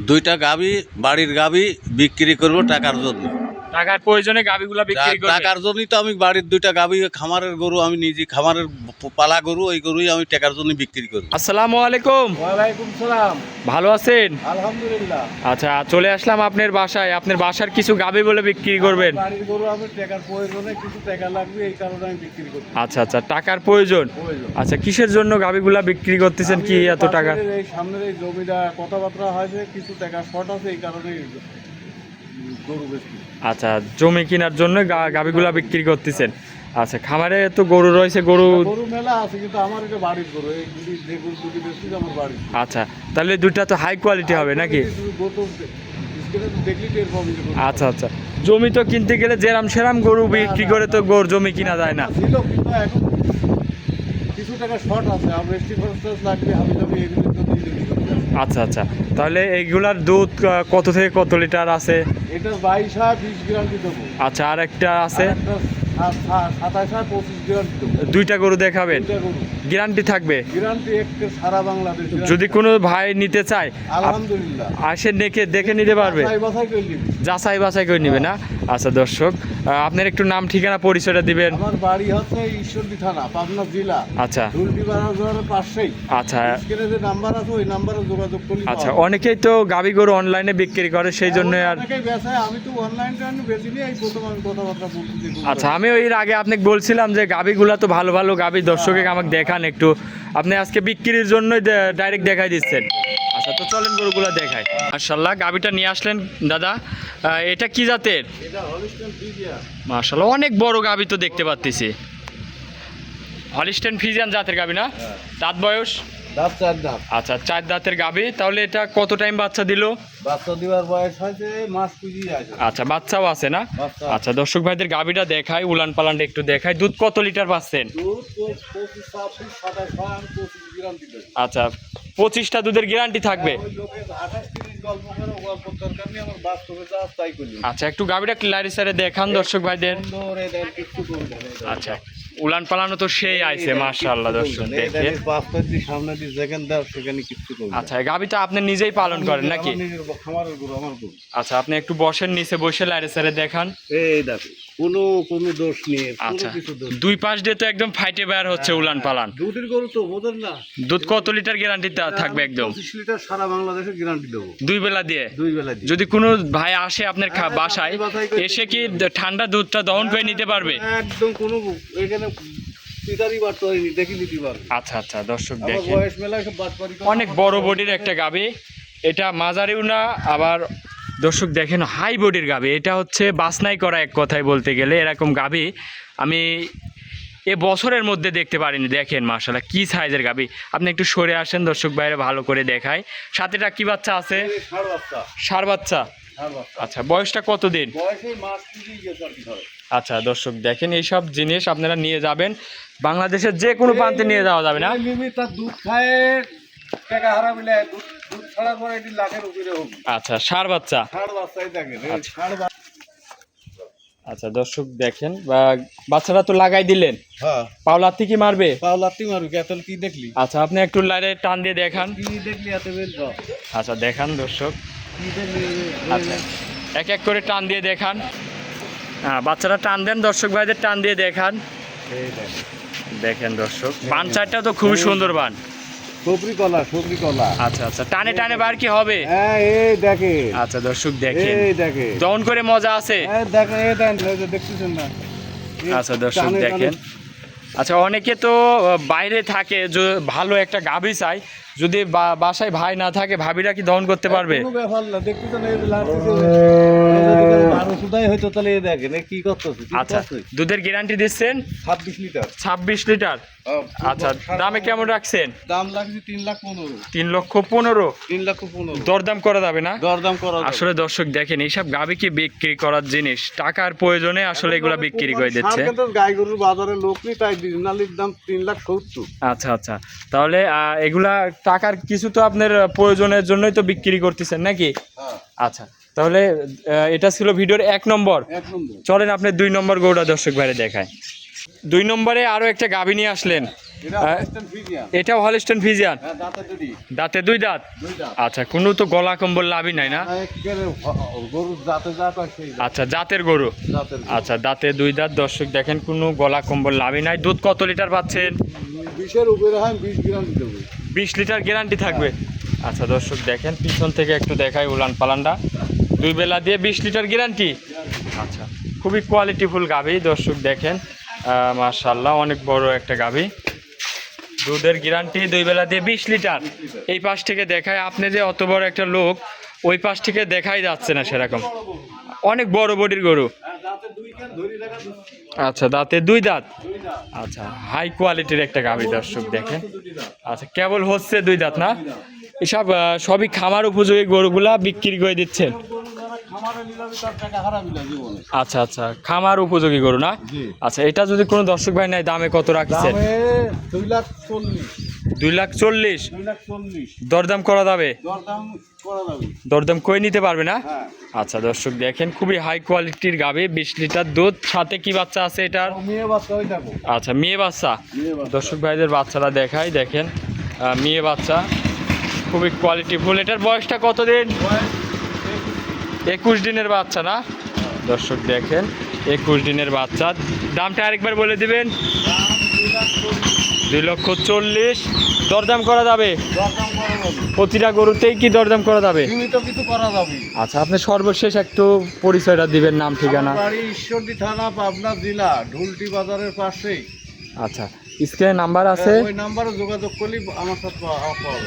দুইটা গাভী, বাড়ির গাভী বিক্রি করব টাকার জন্য। টাকার প্রয়োজনে গাভীগুলা বিক্রি করবেন? টাকার জন্যই তো আমি বাড়ির দুইটা গাভী, খামারের গরু, আমি নিজে খামারের পালা গরু, ওই গরুই আমি টাকার জন্য বিক্রি করব। আসসালামু আলাইকুম। ওয়ালাইকুম সালাম। ভালো আছেন? আলহামদুলিল্লাহ। আচ্ছা, চলে আসলাম আপনার বাসায়। আপনার বাসার কিছু গাভী বলে বিক্রি করবেন? বাড়ির গরু আমি টাকার প্রয়োজনে, কিছু টাকা লাগবে, এই কারণে আমি বিক্রি করছি। আচ্ছা আচ্ছা, টাকার প্রয়োজন। আচ্ছা, কিসের জন্য গাভীগুলা বিক্রি করতেছেন? কি এত টাকা? এই সামনের এই জমিটা কথাবার্তা হয়েছে, কিছু টাকা শর্ট আছে, এই কারণে গরু বেশি। আচ্ছা, জমি কেনার জন্য গাভীগুলা বিক্রি করতেছেন। আচ্ছা, খামারে তো গরু রয়েছে, গরু মেলা আছে, কিন্তু আমার এটা বাড়ির গরু। এই যে গরু দুটি বেশি আমার বাড়ির। আচ্ছা, তাহলে দুইটা তো হাই কোয়ালিটি হবে নাকি? দেখলি টের পাবি। আচ্ছা আচ্ছা, জমি তো কিনতে গেলে যেরাম সেরাম গরু বিক্রি করে তো জমি কিনা যায় না। ছিল, কিন্তু এখন কিছু টাকা শর্ট আছে, আর রেস্টি খরচ লাগবে, আমি এগুলোর জন্য। আচ্ছা আচ্ছা, তাহলে এইগুলার দুধ কত থেকে কত লিটার আছে? এটা 22-20 গ্যারান্টি দেবো। আচ্ছা, আর একটা আছে 27-25 গ্যারান্টি দেবো। দুইটা গরু দেখাবেন, গ্যারান্টি থাকবে? গ্যারান্টি একটা সারা বাংলাদেশ। যদি কোনো ভাই নিতে চায় আলহামদুলিল্লাহ আসে দেখে নিতে পারবে, যাচাই বাছাই করে নিবে না? আচ্ছা দর্শক, আপনার একটু নাম ঠিকানা পরিচয়টা দিবেন। আমার বাড়ি হচ্ছে ঈশ্বরদী থানা, পাবনা জেলা। আচ্ছা, দুলটি বাজারের পাশেই। আচ্ছা, স্ক্রিনে যে নাম্বার আছে ওই নাম্বারে যোগাযোগ করলে। আচ্ছা, অনেকেই তো গাভী গরু অনলাইনে বিক্রি করে, সেই জন্য। আর অনেকেই বেচায়, আমি তো অনলাইনটা বেশি নিয়ে এই প্রথম আমি কথাবার্তা বলছি। আচ্ছা, আমি এর আগে আপনাকে বলছিলাম যে গাভীগুলা তো ভালো ভালো গাভী, দর্শকে আমাকে দেখান একটু। আপনি আজকে বিক্রির জন্যই ডাইরেক্ট দেখাই দিচ্ছেন। আচ্ছা, তো চলেন গরুগুলা দেখাই। মাশাআল্লাহ, গাভীটা নিয়ে আসলেন দাদা। এটা কি জাতের? এটা হলিস্টাইন ফ্রিজিয়ান। মাশাআল্লাহ, অনেক বড় গাভী তো দেখতে পাচ্ছি। হলিস্টাইন ফ্রিজিয়ান জাতের গাভী না? দাঁত বয়স? দাঁত 4 দাঁত। আচ্ছা, 4 দাঁতের গাভী। তাহলে এটা কত টাইম বাচ্চা দিল? বাচ্চা দিবার বয়স হয়েছে মাস 20 আছে। আচ্ছা, বাচ্চাও আছে না? বাচ্চা। আচ্ছা, দর্শক ভাইদের গাভীটা দেখায়, উলান পালানটা একটু দেখায়। দুধ কত লিটার পাচ্ছেন? দুধ 25-26 27 আমি 25 গ্যারান্টি দেব। আচ্ছা, 25টা দুধের গ্যারান্টি থাকবে। ওই লোকে 28-30 গল্প করে, গল্প দরকার নেই, আমার বাস্তবে যা তাই করি। আচ্ছা, একটু গাভীটা ক্লারি সারে দেখান দর্শক ভাইদের। সুন্দর, এদের কিছু করবে না। আচ্ছা, উলান পালানো তো সেই আইছে মাশাআল্লাহ দর্শক দেখেন। বাস্তব দি সামনে দি যেখানে দাও সেখানে কিছু করবে। আচ্ছা, গাভীটা আপনি নিজেই পালন করেন নাকি? আমার নিজের খামারের গরু, আমার গরু। আচ্ছা, আপনি একটু বসেন নিচে, বসে লাইরে সারে দেখান। এই দেখো, কোনো দোষ নেই, আচ্ছা, কোনো কিছু দোষ। দুই পাশ দিয়ে তো একদম ফাইটে বের হচ্ছে উলান পালান। দুধের গরু তো বোঝেন না। দুধ কত লিটার গ্যারান্টি থাকবে? একদম 25 লিটার সারা বাংলাদেশে গ্যারান্টি দেবো। দুই বেলা দিয়ে? দুই বেলা দিয়ে। যদি কোনো ভাই আসে আপনার বাসায়, এসে কি ঠান্ডা দুধটা দহন করে নিতে পারবে? একদম কোনো এখানে পিতারি বাট হয়নি, দেখি নিতে পারবে। আচ্ছা আচ্ছা, দর্শক আমার দেখেন, বয়স মেলা সব বাটপারি করে। অনেক বড় বডির একটা গাভী। এটা মাঝারিও না, আবার দর্শক দেখেন হাই বডির গাভী। এটা হচ্ছে বাছনাই করা, এক কথায় বলতে গেলে। এরকম গাভী আমি এ বছরের মধ্যে দেখতে পারিনি। দেখেন মাশাআল্লাহ, কি সাইজের গাভী। আপনি একটু সরে আসেন, দর্শক বাইরে ভালো করে দেখায়। সাথেটা কি বাচ্চা আছে? ষাঁড় বাচ্চা। ষাঁড় বাচ্চা। আচ্ছা, বয়সটা কত দিন? বয়সে মাস 20 গেছে আর কি ধরে। আচ্ছা, দর্শক দেখেন, এইসব জিনিস আপনারা নিয়ে যাবেন, বাংলাদেশের যে কোনো প্রান্তে নিয়ে যাওয়া যাবে না? তার দুধ খায় টাকা হারাবিলে, দুধ ছাড়া পরে এটি লাখের উপরে হবে। আচ্ছা, ষাঁড় বাচ্চা। ষাঁড় বাচ্চাই দেখেন। আচ্ছা। আচ্ছা, দর্শক দেখেন, বাচ্চাটা তো লাগাই দিলেন। হ্যাঁ, পাওলাতি কি মারবে? পাও লাত্তি মারবি, এতল কি দেখলি? আচ্ছা, আপনি একটু লাইরে টান দিয়ে দেখান। কি দেখলি এত বেল? আচ্ছা, দেখান দর্শক। কি দেখলি? আচ্ছা, এক এক করে টান দিয়ে দেখান। হ্যাঁ, বাচ্চাটা টান দেন, দর্শক ভাইদের টান দিয়ে দেখান। দেখেন দর্শক, বান চারটা তো খুবই সুন্দর বান। সবরি কলা। আচ্ছা আচ্ছা, টানে টানে বার কি হবে? হ্যাঁ, এই দেখে। আচ্ছা, দর্শক দেখেন, এই দেখে। দহন করে মজা আছে। হ্যাঁ, দেখেন, এই দেখেন, দেখতেছেন না? আচ্ছা, দর্শক দেখেন। আচ্ছা, অনেকে তো বাইরে থাকে, ভালো একটা গাভী চাই, যদি বাসায় ভাই না থাকে, ভাবিরা কি দহন করতে পারবে? কোনো ব্যাপার না, দেখতেছেন এই লাঠি আরো সুদাই হয়তো, তাহলে এই দেখেন এই কি করতেছে। আচ্ছা, দুধের গ্যারান্টি দিচ্ছেন 26 লিটার। 26 লিটার। আচ্ছা, দামে কেমন রাখছেন? দাম লাগছে 3,15,000। 3,15,000? 3,15,000 দরদাম করা যাবে না? দরদাম করা যাবে। আসলে দর্শক দেখেন, এইসব গাভী কি বিক্রি করার জিনিস, টাকার প্রয়োজনে আসলে এগুলা বিক্রি করে দিচ্ছে। গাই গরুর বাজারে লোক নেই, তাই দিনালির দাম 3,70,000। আচ্ছা আচ্ছা, তাহলে এগুলা টাকার কিছু তো আপনার প্রয়োজনের জন্যই তো বিক্রি করতেছেন নাকি? হ্যাঁ। আচ্ছা, তাহলে এটা ছিল ভিডিওর 1 নম্বর। 1 নম্বর। চলেন আপনি 2 নম্বর গরুটা দর্শক বাইরে দেখায়। 2 নম্বরে আরো একটা গাভী নিয়ে আসলেন, এটা হ্যাঁ। Holstein Friesian। এটাও হলস্টেন ফিজিয়ান, হ্যাঁ, দাঁতে দুটি। দাঁতে 2 দাঁত। দুই দাঁত। আচ্ছা, কোনো তো গলা কম্বল লাভই নাই না? একেবারে গরুর জাতে যা কয় সেই জাত। আচ্ছা, জাতের গরু। জাতের গরু। আচ্ছা, দাঁতে 2 দাঁত। দর্শক দেখেন, কোনো গলা কম্বল লাভই নাই। দুধ কত লিটার পাচ্ছেন? 20-এর উপরে হয় 20 গ্রাম দেবে। 20 লিটার গ্যারান্টি থাকবে। আচ্ছা দর্শক দেখেন, পিছন থেকে একটু দেখাই উলান পালানটা, 2 বেলা দিয়ে 20 লিটার গ্যারান্টি। আচ্ছা, খুবই কোয়ালিটিফুল গাভী। দর্শক দেখেন, মাশাআল্লাহ, অনেক বড় একটা গাভী। দুধের গ্যারান্টি, 2 বেলা দিয়ে 20 লিটার। এই পাশ থেকে দেখায়, আপনি যে অত বড় একটা লোক, ওই পাশ থেকে দেখাই যাচ্ছে না সেরকম। অনেক বড় বডির গরু। হ্যাঁ, দাঁতে দুই কান ধরি রাখা আচ্ছা, দাঁতে 2 দাঁত। দুই দাঁত। আচ্ছা, হাই কোয়ালিটির একটা গাভী। দর্শক দেখেন, দুটি দাঁত। আচ্ছা, কেবল হচ্ছে 2 দাঁত না? এসব সবই খামার উপযোগী গরুগুলা বিক্রি করে দিচ্ছেন। গরু যারা খামারে নিলামি তার টাকা হারাবি না জীবনে। আচ্ছা আচ্ছা, খামার উপযোগী গরু না? জি। আচ্ছা, এটা যদি কোনো দর্শক ভাই নেয়, দামে কত রাখছেন? দামে 2,40,000। 2,40,000। 2,40,000 দরদাম করা যাবে? দরদাম করা যাবে। দরদাম করে নিতে পারবে না? হ্যাঁ। আচ্ছা দর্শক দেখেন, খুবই হাই কোয়ালিটির গাভী, 20 লিটার দুধ। সাথে কি বাচ্চা আছে এটার? মেয়ে বাচ্চা ওই দেখো। আচ্ছা, মেয়ে বাচ্চা। মেয়ে বাচ্চা। দর্শক ভাইদের বাচ্চারা দেখাই, দেখেন, মেয়ে বাচ্চা, খুবই কোয়ালিটিফুল। এটার বয়সটা কতদিন? 21 দিনের বাচ্চা না? দর্শক দেখেন, 21 দিনের বাচ্চা। দামটা আরেকবার বলে দিবেন। 2,40,000। দরদাম করা যাবে? দরদাম করা যাবে। প্রতিটা গরুতেই কি দরদাম করা যাবে? সীমিত কিছু করা যাবে। আচ্ছা, আপনি সর্বশেষ একটু পরিচয়টা দিবেন, নাম ঠিকানা। আমার বাড়ি ঈশ্বরদী থানা, পাবনা জেলা, ঢুলটি বাজারের পাশেই। আচ্ছা, স্ক্রিনে নাম্বার আছে? ওই নাম্বারে যোগাযোগ করলে আমার সাথে পাওয়া যাবে।